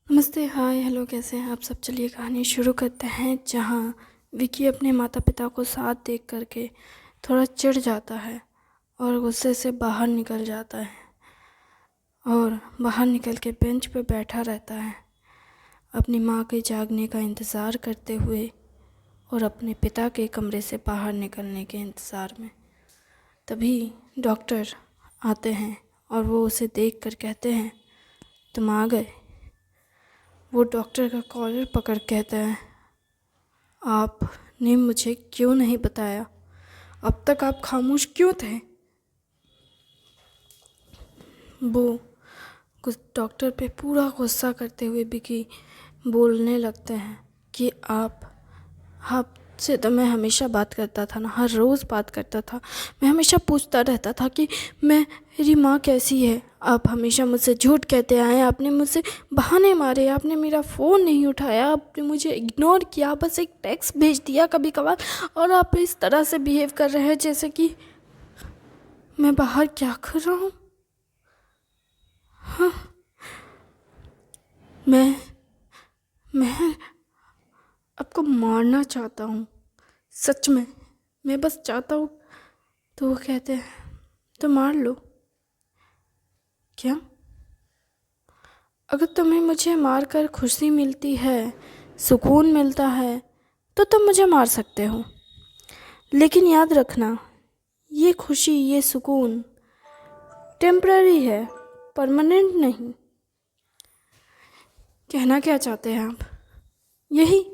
नमस्ते, हाय, हेलो, कैसे हैं आप सब। चलिए कहानी शुरू करते हैं, जहाँ विकी अपने माता पिता को साथ देख करके थोड़ा चिढ़ जाता है और गुस्से से बाहर निकल जाता है और बाहर निकल के बेंच पे बैठा रहता है अपनी माँ के जागने का इंतज़ार करते हुए और अपने पिता के कमरे से बाहर निकलने के इंतज़ार में। तभी डॉक्टर आते हैं और वो उसे देख कर कहते हैं, तुम आ गए। वो डॉक्टर का कॉलर पकड़ कहता है, आपने मुझे क्यों नहीं बताया? अब तक आप खामोश क्यों थे? वो कुछ डॉक्टर पे पूरा गुस्सा करते हुए विकी बोलने लगते हैं कि आपसे तो मैं हमेशा बात करता था ना, हर रोज़ बात करता था। मैं हमेशा पूछता रहता था कि मेरी माँ कैसी है। आप हमेशा मुझसे झूठ कहते आए, आपने मुझसे बहाने मारे, आपने मेरा फ़ोन नहीं उठाया, आपने मुझे इग्नोर किया, बस एक टेक्स्ट भेज दिया कभी कभार, और आप इस तरह से बिहेव कर रहे हैं जैसे कि मैं बाहर क्या कर रहा हूँ। हाँ, मैं आपको मारना चाहता हूँ, सच में। मैं बस चाहता हूँ। तो वो कहते हैं, तो मार लो। क्या? अगर तुम्हें मुझे मारकर खुशी मिलती है, सुकून मिलता है, तो तुम मुझे मार सकते हो। लेकिन याद रखना, ये खुशी, ये सुकून टेम्पररी है, परमानेंट नहीं। कहना क्या चाहते हैं आप? यही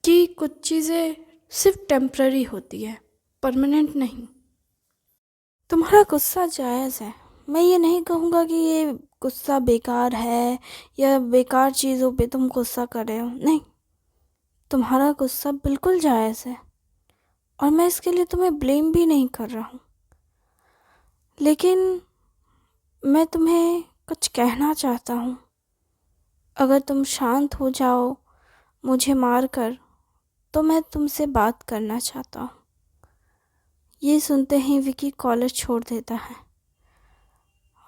कि कुछ चीज़ें सिर्फ टेम्पररी होती है, परमानेंट नहीं। तुम्हारा गुस्सा जायज़ है। मैं ये नहीं कहूँगा कि ये गुस्सा बेकार है या बेकार चीज़ों पे तुम गुस्सा कर रहे हो, नहीं। तुम्हारा गुस्सा बिल्कुल जायज़ है और मैं इसके लिए तुम्हें ब्लेम भी नहीं कर रहा हूँ। लेकिन मैं तुम्हें कुछ कहना चाहता हूँ। अगर तुम शांत हो जाओ मुझे मार कर, तो मैं तुमसे बात करना चाहता हूँ। ये सुनते ही विकी कॉलेज छोड़ देता है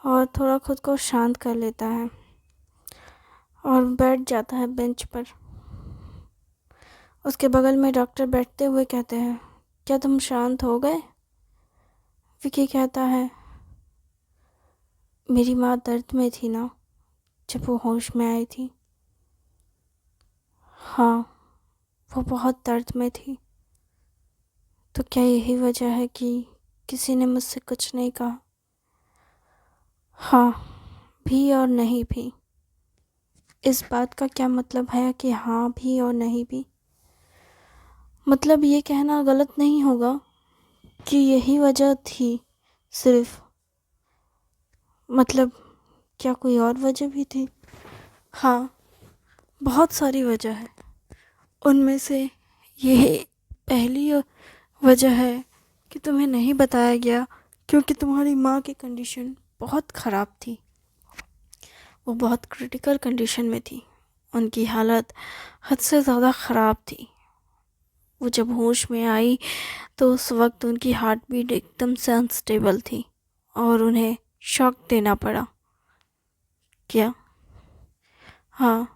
और थोड़ा खुद को शांत कर लेता है और बैठ जाता है बेंच पर। उसके बगल में डॉक्टर बैठते हुए कहते हैं, क्या तुम शांत हो गए? विकी कहता है, मेरी माँ दर्द में थी ना जब वो होश में आई थी। हाँ, वो बहुत दर्द में थी। तो क्या यही वजह है कि किसी ने मुझसे कुछ नहीं कहा? हाँ भी और नहीं भी। इस बात का क्या मतलब है कि हाँ भी और नहीं भी? मतलब ये कहना गलत नहीं होगा कि यही वजह थी सिर्फ। मतलब क्या कोई और वजह भी थी? हाँ, बहुत सारी वजह है। उनमें से यही पहली वजह है कि तुम्हें नहीं बताया गया क्योंकि तुम्हारी माँ की कंडीशन बहुत ख़राब थी। वो बहुत क्रिटिकल कंडीशन में थी। उनकी हालत हद से ज़्यादा ख़राब थी। वो जब होश में आई तो उस वक्त उनकी हार्ट बीट एकदम से अनस्टेबल थी और उन्हें शॉक देना पड़ा। क्या? हाँ,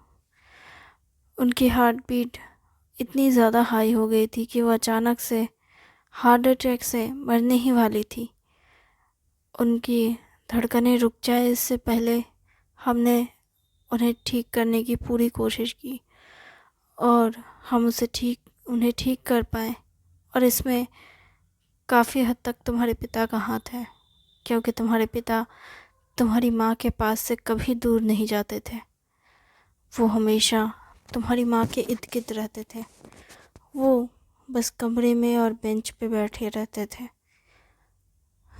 उनकी हार्ट बीट इतनी ज़्यादा हाई हो गई थी कि वो अचानक से हार्ट अटैक से मरने ही वाली थी। उनकी धड़कनें रुक जाए इससे पहले हमने उन्हें ठीक करने की पूरी कोशिश की और हम उन्हें ठीक कर पाए। और इसमें काफ़ी हद तक तुम्हारे पिता का हाथ है, क्योंकि तुम्हारे पिता तुम्हारी माँ के पास से कभी दूर नहीं जाते थे। वो हमेशा तुम्हारी माँ के इर्द गिर्द रहते थे। वो बस कमरे में और बेंच पे बैठे रहते थे,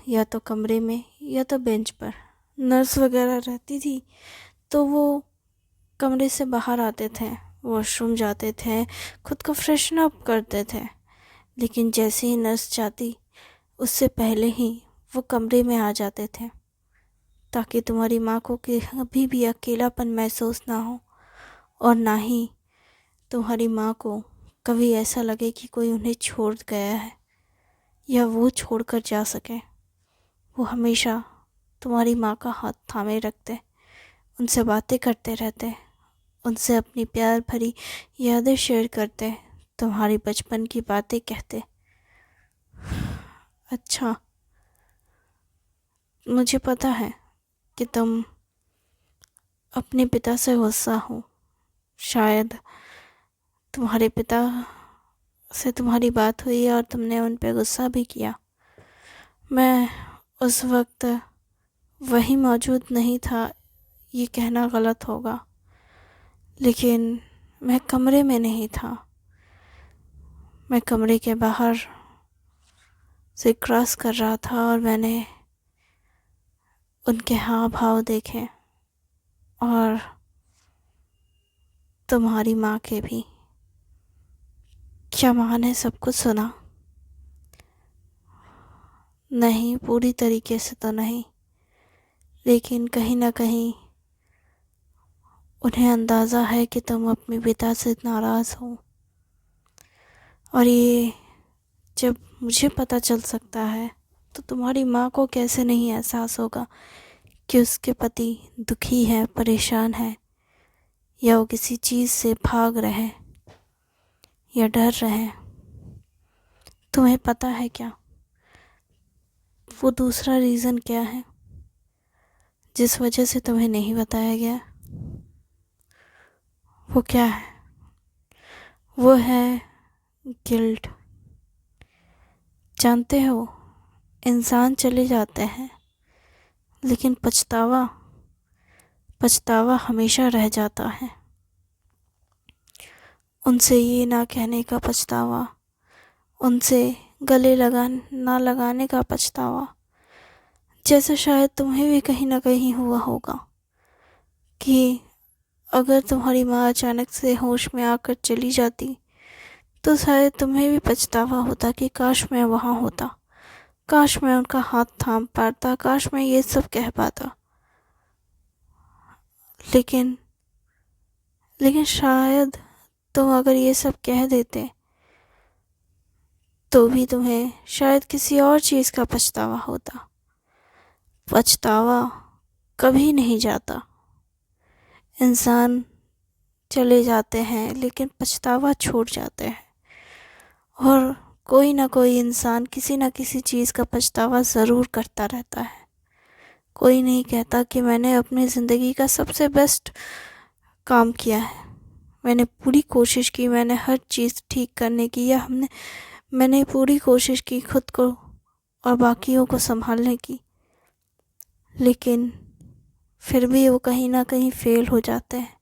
या तो कमरे में या तो बेंच पर। नर्स वगैरह रहती थी तो वो कमरे से बाहर आते थे, वॉशरूम जाते थे, खुद को फ्रेशन अप करते थे। लेकिन जैसे ही नर्स जाती उससे पहले ही वो कमरे में आ जाते थे, ताकि तुम्हारी माँ को कभी भी अकेलापन महसूस ना हो और ना ही तुम्हारी माँ को कभी ऐसा लगे कि कोई उन्हें छोड़ गया है या वो छोड़कर जा सके। वो हमेशा तुम्हारी माँ का हाथ थामे रखते, उनसे बातें करते रहते उनसे अपनी प्यार भरी यादें शेयर करते, तुम्हारी बचपन की बातें कहते। अच्छा, मुझे पता है कि तुम अपने पिता से गुस्सा हो। शायद तुम्हारे पिता से तुम्हारी बात हुई और तुमने उन पे गुस्सा भी किया। मैं उस वक्त वहीं मौजूद नहीं था, ये कहना गलत होगा, लेकिन मैं कमरे में नहीं था। मैं कमरे के बाहर से क्रॉस कर रहा था और मैंने उनके हाव भाव देखे और तुम्हारी माँ के भी। क्या माँ ने सब कुछ सुना? नहीं, पूरी तरीके से तो नहीं, लेकिन कहीं ना कहीं उन्हें अंदाज़ा है कि तुम अपने पिता से नाराज़ हो। और ये जब मुझे पता चल सकता है तो तुम्हारी माँ को कैसे नहीं एहसास होगा कि उसके पति दुखी है, परेशान है, या वो किसी चीज़ से भाग रहे या डर रहे। तुम्हें पता है क्या वो दूसरा रीज़न क्या है जिस वजह से तुम्हें नहीं बताया गया? वो क्या है? वो है गिल्ट। जानते हो, इंसान चले जाते हैं लेकिन पछतावा पछतावा हमेशा रह जाता है। उनसे ये ना कहने का पछतावा, उनसे गले ना लगाने का पछतावा, जैसे शायद तुम्हें भी कहीं ना कहीं हुआ होगा कि अगर तुम्हारी माँ अचानक से होश में आकर चली जाती तो शायद तुम्हें भी पछतावा होता कि काश मैं वहाँ होता, काश मैं उनका हाथ थाम पाता, काश मैं ये सब कह पाता। लेकिन लेकिन शायद तुम अगर ये सब कह देते तो भी तुम्हें शायद किसी और चीज़ का पछतावा होता। पछतावा कभी नहीं जाता। इंसान चले जाते हैं लेकिन पछतावा छूट जाते हैं, और कोई ना कोई इंसान किसी ना किसी चीज़ का पछतावा ज़रूर करता रहता है। कोई नहीं कहता कि मैंने अपनी ज़िंदगी का सबसे बेस्ट काम किया है, मैंने पूरी कोशिश की, मैंने हर चीज़ ठीक करने की, या मैंने पूरी कोशिश की खुद को और बाकियों को संभालने की, लेकिन फिर भी वो कहीं ना कहीं फेल हो जाते हैं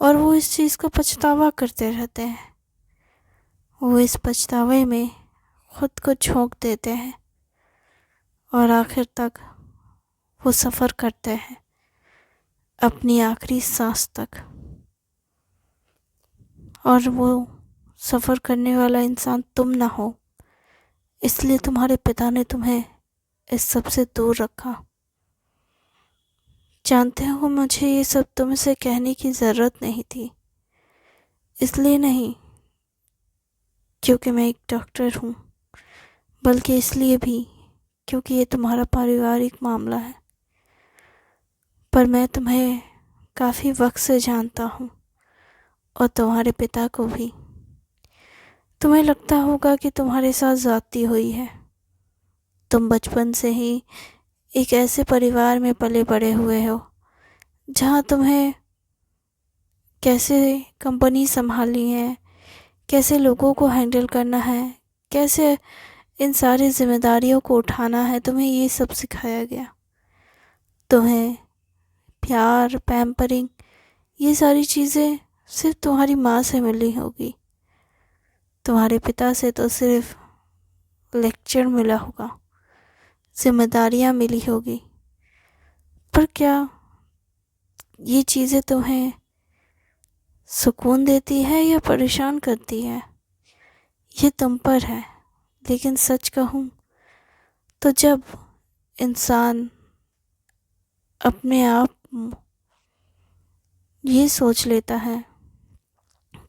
और वो इस चीज़ का पछतावा करते रहते हैं। वो इस पछतावे में खुद को झोंक देते हैं और आखिर तक वो सफ़र करते हैं अपनी आखिरी सांस तक। और वो सफ़र करने वाला इंसान तुम ना हो, इसलिए तुम्हारे पिता ने तुम्हें इस सब से दूर रखा। जानते हो, मुझे ये सब तुमसे कहने की ज़रूरत नहीं थी, इसलिए नहीं क्योंकि मैं एक डॉक्टर हूँ, बल्कि इसलिए भी क्योंकि ये तुम्हारा पारिवारिक मामला है। पर मैं तुम्हें काफ़ी वक्त से जानता हूँ और तुम्हारे पिता को भी। तुम्हें लगता होगा कि तुम्हारे साथ ज़्यादती हुई है। तुम बचपन से ही एक ऐसे परिवार में पले बड़े हुए हो जहाँ तुम्हें कैसे कंपनी संभालनी है, कैसे लोगों को हैंडल करना है, कैसे इन सारी जिम्मेदारियों को उठाना है, तुम्हें ये सब सिखाया गया। तुम्हें प्यार, पैम्परिंग, ये सारी चीज़ें सिर्फ तुम्हारी माँ से मिली होगी। तुम्हारे पिता से तो सिर्फ लेक्चर मिला होगा, जिम्मेदारियाँ मिली होगी। पर क्या ये चीज़ें तुम्हें सुकून देती है या परेशान करती है, ये तुम पर है। लेकिन सच कहूँ तो जब इंसान अपने आप ये सोच लेता है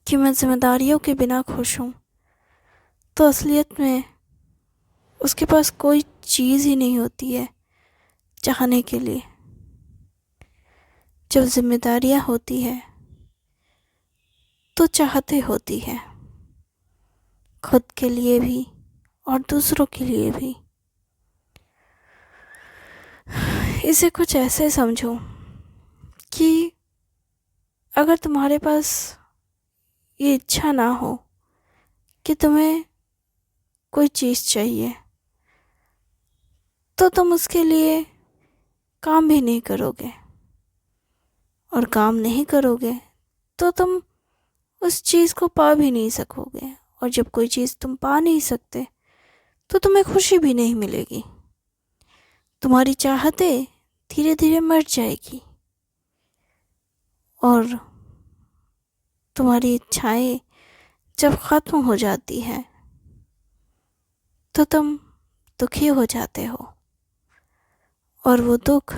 कि मैं जिम्मेदारियों के बिना खुश हूँ, तो असलियत में उसके पास कोई चीज़ ही नहीं होती है चाहने के लिए। जब जिम्मेदारियाँ होती है तो चाहते होती है, खुद के लिए भी और दूसरों के लिए भी। इसे कुछ ऐसे समझो कि अगर तुम्हारे पास ये इच्छा ना हो कि तुम्हें कोई चीज़ चाहिए, तो तुम उसके लिए काम भी नहीं करोगे, और काम नहीं करोगे तो तुम उस चीज़ को पा भी नहीं सकोगे, और जब कोई चीज़ तुम पा नहीं सकते तो तुम्हें खुशी भी नहीं मिलेगी। तुम्हारी चाहतें धीरे धीरे मर जाएगी, और तुम्हारी इच्छाएं जब ख़त्म हो जाती हैं तो तुम दुखी हो जाते हो, और वो दुख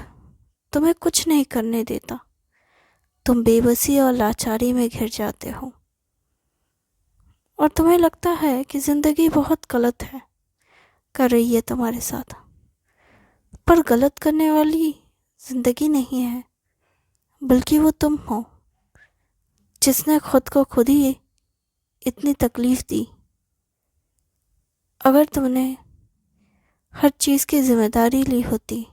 तुम्हें कुछ नहीं करने देता। तुम बेबसी और लाचारी में घिर जाते हो, और तुम्हें लगता है कि ज़िंदगी बहुत गलत है, कर रही है तुम्हारे साथ। पर गलत करने वाली ज़िंदगी नहीं है, बल्कि वो तुम हो, जिसने खुद को खुद ही इतनी तकलीफ़ दी। अगर तुमने हर चीज़ की जिम्मेदारी ली होती,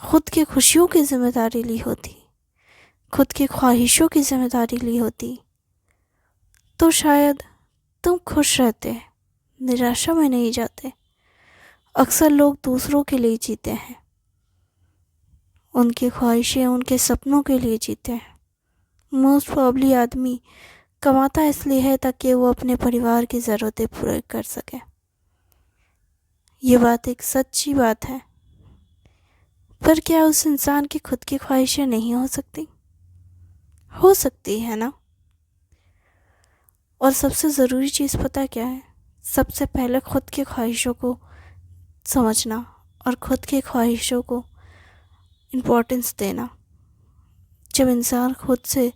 खुद की खुशियों की जिम्मेदारी ली होती, खुद की ख्वाहिशों की जिम्मेदारी ली होती, तो शायद तुम खुश रहते, निराशा में नहीं जाते। अक्सर लोग दूसरों के लिए जीते हैं, उनकी ख्वाहिशें, उनके सपनों के लिए जीते हैं। मोस्ट प्रॉब्ली आदमी कमाता इसलिए है ताकि वो अपने परिवार की ज़रूरतें पूरी कर सके। ये बात एक सच्ची बात है, पर क्या उस इंसान की खुद की ख्वाहिशें नहीं हो सकती? हो सकती है ना। और सबसे ज़रूरी चीज़ पता क्या है? सबसे पहले खुद की ख्वाहिशों को समझना और खुद की ख्वाहिशों को इम्पोर्टेंस देना। जब इंसान खुद से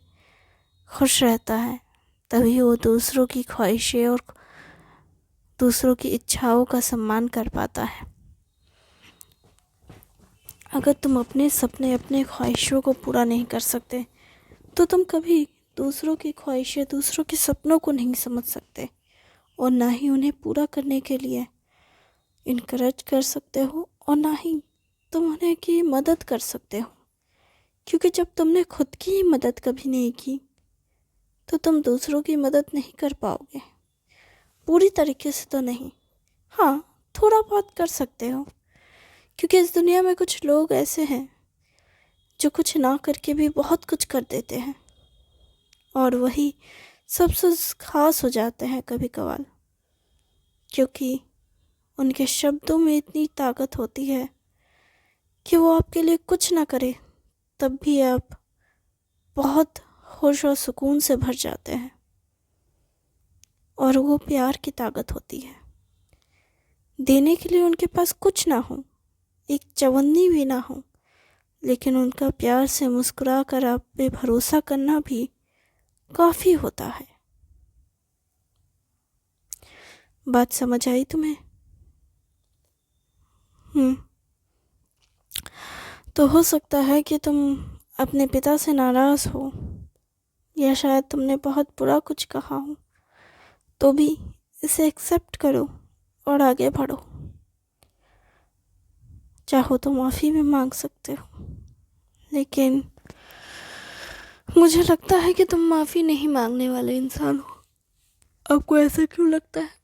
खुश रहता है, तभी वो दूसरों की ख्वाहिशें और दूसरों की इच्छाओं का सम्मान कर पाता है। अगर तुम अपने सपने, अपने ख्वाहिशों को पूरा नहीं कर सकते, तो तुम कभी दूसरों की ख्वाहिशें, दूसरों के सपनों को नहीं समझ सकते, और ना ही उन्हें पूरा करने के लिए इनकरेज कर सकते हो, और ना ही तुम उन्हें की मदद कर सकते हो। क्योंकि जब तुमने खुद की ही मदद कभी नहीं की, तो तुम दूसरों की मदद नहीं कर पाओगे। पूरी तरीके से तो नहीं, हाँ थोड़ा बहुत कर सकते हो, क्योंकि इस दुनिया में कुछ लोग ऐसे हैं जो कुछ ना करके भी बहुत कुछ कर देते हैं, और वही सबसे खास हो जाते हैं कभी कभार, क्योंकि उनके शब्दों में इतनी ताकत होती है कि वो आपके लिए कुछ ना करे तब भी आप बहुत खुश और सुकून से भर जाते हैं। और वो प्यार की ताकत होती है। देने के लिए उनके पास कुछ ना हो, एक चवन्नी भी ना हो, लेकिन उनका प्यार से मुस्कुरा कर आप पे भरोसा करना भी काफ़ी होता है। बात समझ आई तुम्हें? तो हो सकता है कि तुम अपने पिता से नाराज़ हो, या शायद तुमने बहुत बुरा कुछ कहा हो, तो भी इसे एक्सेप्ट करो और आगे बढ़ो। चाहो तो माफ़ी भी मांग सकते हो, लेकिन मुझे लगता है कि तुम माफ़ी नहीं मांगने वाले इंसान हो। आपको ऐसा क्यों लगता है?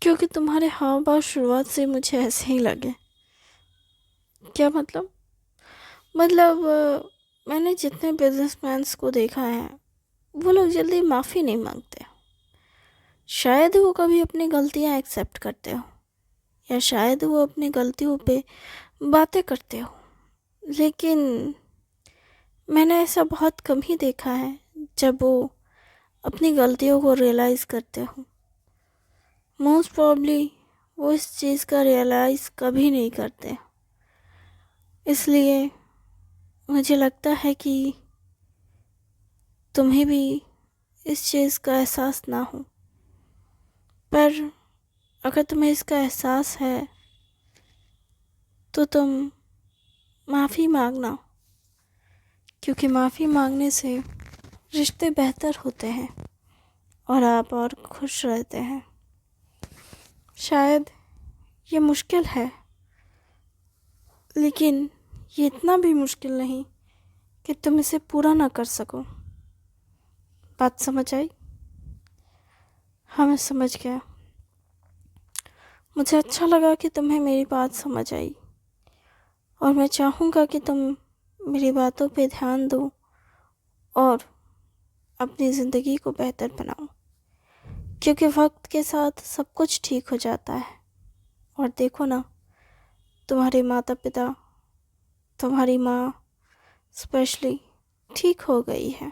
क्योंकि तुम्हारे हाव भाव शुरुआत से मुझे ऐसे ही लगे। क्या मतलब? मैंने जितने बिजनेसमैन्स को देखा है, वो लोग जल्दी माफ़ी नहीं मांगते। शायद वो कभी अपनी गलतियाँ एक्सेप्ट करते हो, या शायद वो अपनी गलतियों पे बातें करते हो, लेकिन मैंने ऐसा बहुत कम ही देखा है जब वो अपनी गलतियों को रियलाइज़ करते हो। मोस्ट प्रॉब्ली वो इस चीज़ का रियलाइज़ कभी नहीं करते, इसलिए मुझे लगता है कि तुम्हें भी इस चीज़ का एहसास ना हो। पर अगर तुम्हें इसका एहसास है तो तुम माफ़ी मांगना, क्योंकि माफ़ी मांगने से रिश्ते बेहतर होते हैं और आप और खुश रहते हैं। शायद ये मुश्किल है, लेकिन ये इतना भी मुश्किल नहीं कि तुम इसे पूरा ना कर सको। बात समझ आई? हाँ, मैं समझ गया। मुझे अच्छा लगा कि तुम्हें मेरी बात समझ आई, और मैं चाहूँगा कि तुम मेरी बातों पे ध्यान दो और अपनी ज़िंदगी को बेहतर बनाओ, क्योंकि वक्त के साथ सब कुछ ठीक हो जाता है। और देखो ना, तुम्हारे माता पिता, तुम्हारी माँ स्पेशली ठीक हो गई है,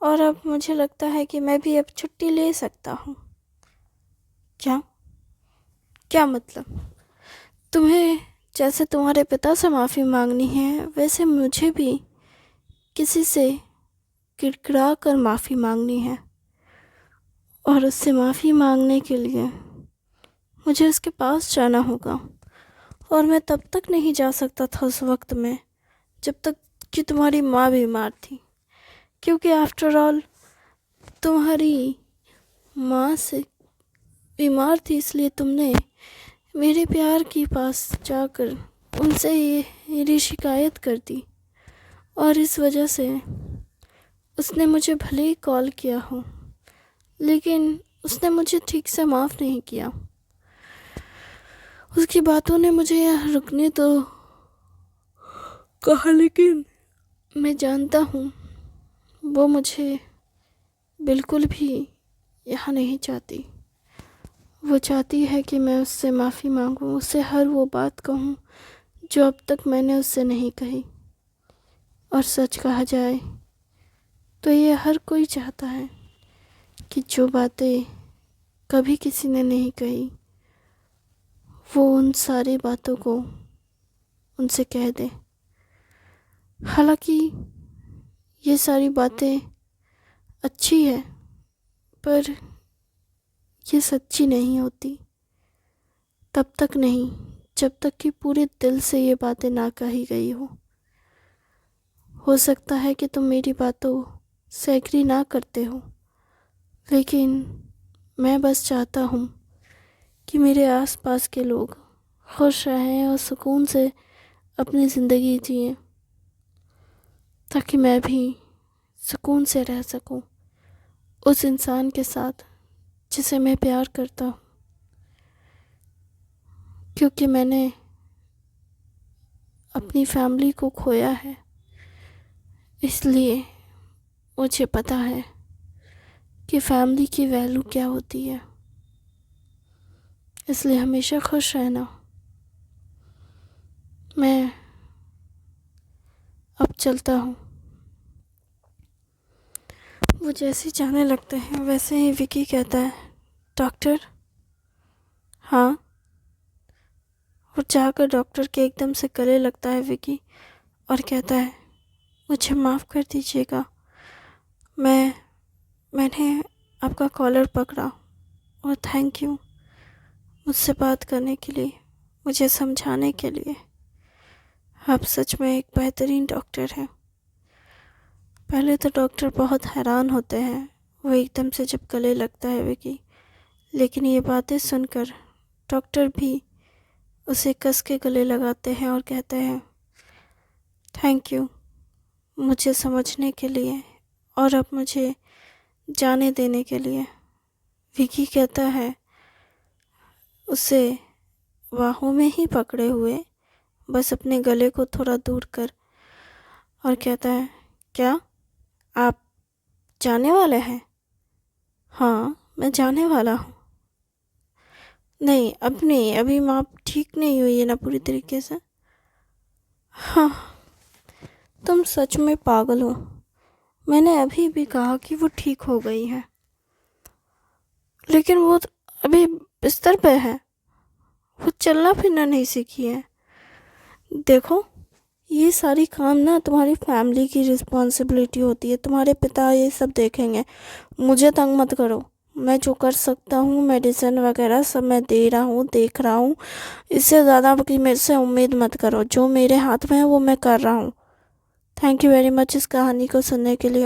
और अब मुझे लगता है कि मैं भी अब छुट्टी ले सकता हूँ। क्या क्या मतलब? तुम्हें जैसे तुम्हारे पिता से माफ़ी मांगनी है, वैसे मुझे भी किसी से गिड़गिड़ा कर माफ़ी मांगनी है, और उससे माफ़ी मांगने के लिए मुझे उसके पास जाना होगा। और मैं तब तक नहीं जा सकता था उस वक्त में जब तक कि तुम्हारी माँ बीमार थी, क्योंकि आफ्टर ऑल तुम्हारी माँ से बीमार थी, इसलिए तुमने मेरे प्यार के पास जाकर उनसे ये मेरी शिकायत कर दी। और इस वजह से उसने मुझे भले ही कॉल किया हो, लेकिन उसने मुझे ठीक से माफ़ नहीं किया। उसकी बातों ने मुझे यहाँ रुकने तो कहा, लेकिन मैं जानता हूँ वो मुझे बिल्कुल भी यहाँ नहीं चाहती। वो चाहती है कि मैं उससे माफ़ी मांगूँ, उससे हर वो बात कहूँ जो अब तक मैंने उससे नहीं कही। और सच कहा जाए तो ये हर कोई चाहता है कि जो बातें कभी किसी ने नहीं कही, वो उन सारी बातों को उनसे कह दे। हालांकि ये सारी बातें अच्छी है, पर ये सच्ची नहीं होती। तब तक नहीं जब तक कि पूरे दिल से ये बातें ना कही गई हो सकता है कि तुम मेरी बातों से एग्री ना करते हो, लेकिन मैं बस चाहता हूँ कि मेरे आसपास के लोग खुश रहें और सुकून से अपनी ज़िंदगी जिएं, ताकि मैं भी सुकून से रह सकूं उस इंसान के साथ जिसे मैं प्यार करता हूँ। क्योंकि मैंने अपनी फैमिली को खोया है, इसलिए मुझे पता है कि फैमिली की वैल्यू क्या होती है। इसलिए हमेशा खुश रहना। मैं अब चलता हूँ। वो जैसे जाने लगते हैं वैसे ही विकी कहता है, डॉक्टर। हाँ। वो जाकर डॉक्टर के एकदम से गले लगता है विकी, और कहता है, मुझे माफ़ कर दीजिएगा, मैंने आपका कॉलर पकड़ा, और थैंक यू मुझसे बात करने के लिए, मुझे समझाने के लिए। आप सच में एक बेहतरीन डॉक्टर हैं। पहले तो डॉक्टर बहुत हैरान होते हैं, वो एकदम से जब गले लगता है विकी, लेकिन ये बातें सुनकर डॉक्टर भी उसे कस के गले लगाते हैं और कहते हैं, थैंक यू मुझे समझने के लिए और अब मुझे जाने देने के लिए। विकी कहता है, उसे बाहों में ही पकड़े हुए, बस अपने गले को थोड़ा दूर कर, और कहता है, क्या आप जाने वाले हैं? हाँ, मैं जाने वाला हूँ। नहीं, अब नहीं, अभी माँ ठीक नहीं हुई है ना पूरी तरीके से। हाँ, तुम सच में पागल हो। मैंने अभी भी कहा कि वो ठीक हो गई है, लेकिन वो अभी बिस्तर पे है, वो चलना फिरना नहीं सीखी है। देखो, ये सारी काम ना तुम्हारी फैमिली की रिस्पॉन्सिबिलिटी होती है, तुम्हारे पिता ये सब देखेंगे। मुझे तंग मत करो। मैं जो कर सकता हूँ, मेडिसिन वगैरह सब मैं दे रहा हूँ, देख रहा हूँ। इससे ज़्यादा की मेरे से उम्मीद मत करो। जो मेरे हाथ में है वो मैं कर रहा हूँ। थैंक यू वेरी मच इस कहानी को सुनने के लिए।